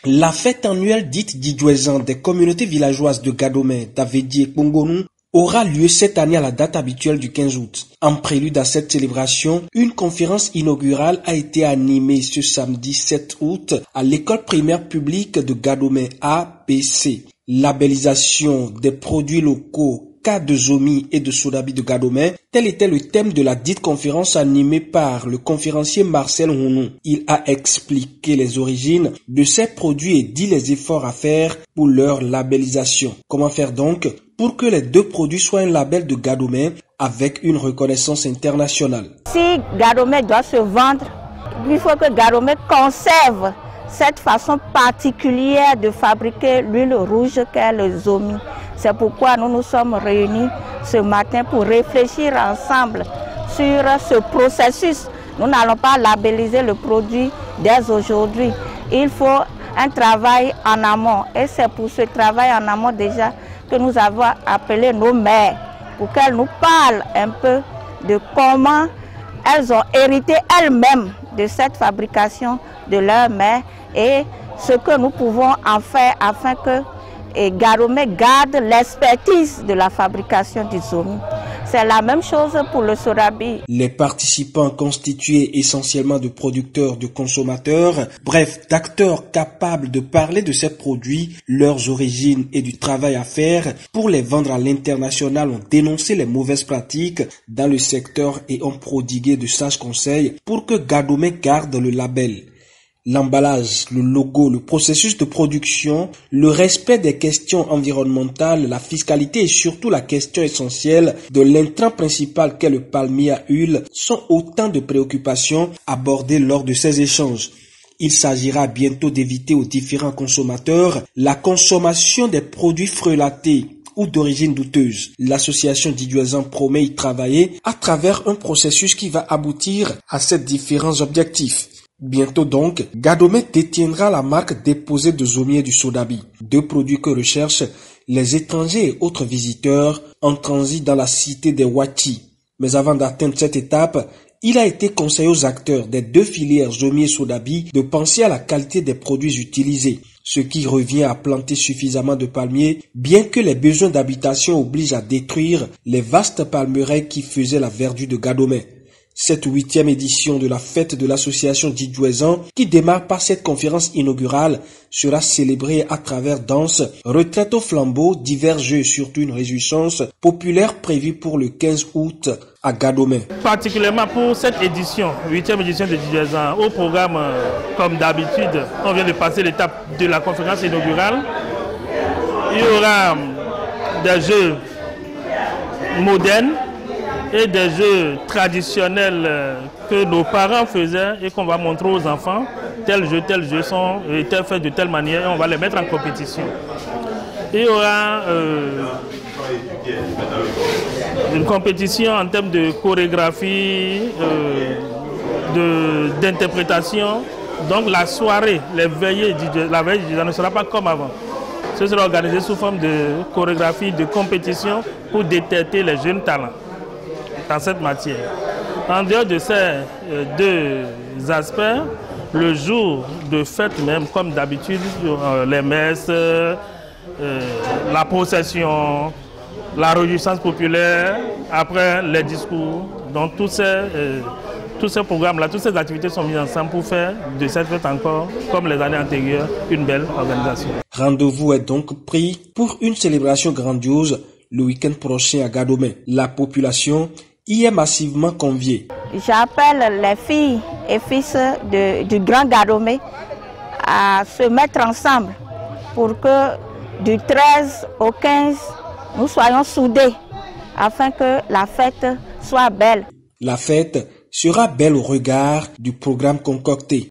La fête annuelle dite Djidouezan des communautés villageoises de Gadomè, d'Avedi et Kpongonu aura lieu cette année à la date habituelle du 15 août. En prélude à cette célébration, une conférence inaugurale a été animée ce samedi 7 août à l'école primaire publique de Gadomè ABC. Labellisation des produits locaux cas de Zomi et de Sodabi de Gadomè, tel était le thème de la dite conférence animée par le conférencier Marcel Rounou. Il a expliqué les origines de ces produits et dit les efforts à faire pour leur labellisation. Comment faire donc pour que les deux produits soient un label de Gadomè avec une reconnaissance internationale? Si Gadomè doit se vendre, il faut que Gadomè conserve cette façon particulière de fabriquer l'huile rouge qu'est le Zomi. C'est pourquoi nous nous sommes réunis ce matin pour réfléchir ensemble sur ce processus. Nous n'allons pas labelliser le produit dès aujourd'hui. Il faut un travail en amont. Et c'est pour ce travail en amont déjà que nous avons appelé nos mères pour qu'elles nous parlent un peu de comment elles ont hérité elles-mêmes de cette fabrication de leur mère et ce que nous pouvons en faire afin que Gadomè garde l'expertise de la fabrication du Zomi. C'est la même chose pour le Sodabi. Les participants constitués essentiellement de producteurs, de consommateurs, bref, d'acteurs capables de parler de ces produits, leurs origines et du travail à faire pour les vendre à l'international ont dénoncé les mauvaises pratiques dans le secteur et ont prodigué de sages conseils pour que Gadomè garde le label. L'emballage, le logo, le processus de production, le respect des questions environnementales, la fiscalité et surtout la question essentielle de l'intrant principal qu'est le palmier à huile sont autant de préoccupations abordées lors de ces échanges. Il s'agira bientôt d'éviter aux différents consommateurs la consommation des produits frelatés ou d'origine douteuse. L'association Djidouezan promet y travailler à travers un processus qui va aboutir à ces différents objectifs. Bientôt donc, Gadomè détiendra la marque déposée de Zomi et du Sodabi, deux produits que recherchent les étrangers et autres visiteurs en transit dans la cité des Ouachi. Mais avant d'atteindre cette étape, il a été conseillé aux acteurs des deux filières Zomi et Sodabi de penser à la qualité des produits utilisés, ce qui revient à planter suffisamment de palmiers, bien que les besoins d'habitation obligent à détruire les vastes palmeraies qui faisaient la verdure de Gadomè. Cette 8e édition de la fête de l'association Djidouezan, qui démarre par cette conférence inaugurale, sera célébrée à travers danse, retraite au flambeau, divers jeux et surtout une réjouissance populaire prévue pour le 15 août à Gadomè. Particulièrement pour cette édition, 8e édition de Djidouezan, au programme, comme d'habitude, on vient de passer l'étape de la conférence inaugurale. Il y aura des jeux modernes et des jeux traditionnels que nos parents faisaient et qu'on va montrer aux enfants. Tels jeux sont faits de telle manière et on va les mettre en compétition. Il y aura une compétition en termes de chorégraphie, d'interprétation. Donc la soirée, la veille ne sera pas comme avant. Ce sera organisé sous forme de chorégraphie, de compétition pour détecter les jeunes talents dans cette matière. En dehors de ces deux aspects, le jour de fête même, comme d'habitude, les messes, la procession, la réjouissance populaire, après les discours, donc tous ces programmes-là, toutes ces activités sont mises ensemble pour faire de cette fête encore, comme les années antérieures, une belle organisation. Rendez-vous est donc pris pour une célébration grandiose le week-end prochain à Gadomè. La population y est massivement conviée. J'appelle les filles et fils du Grand Gadomè à se mettre ensemble pour que du 13 au 15, nous soyons soudés afin que la fête soit belle. La fête sera belle au regard du programme concocté.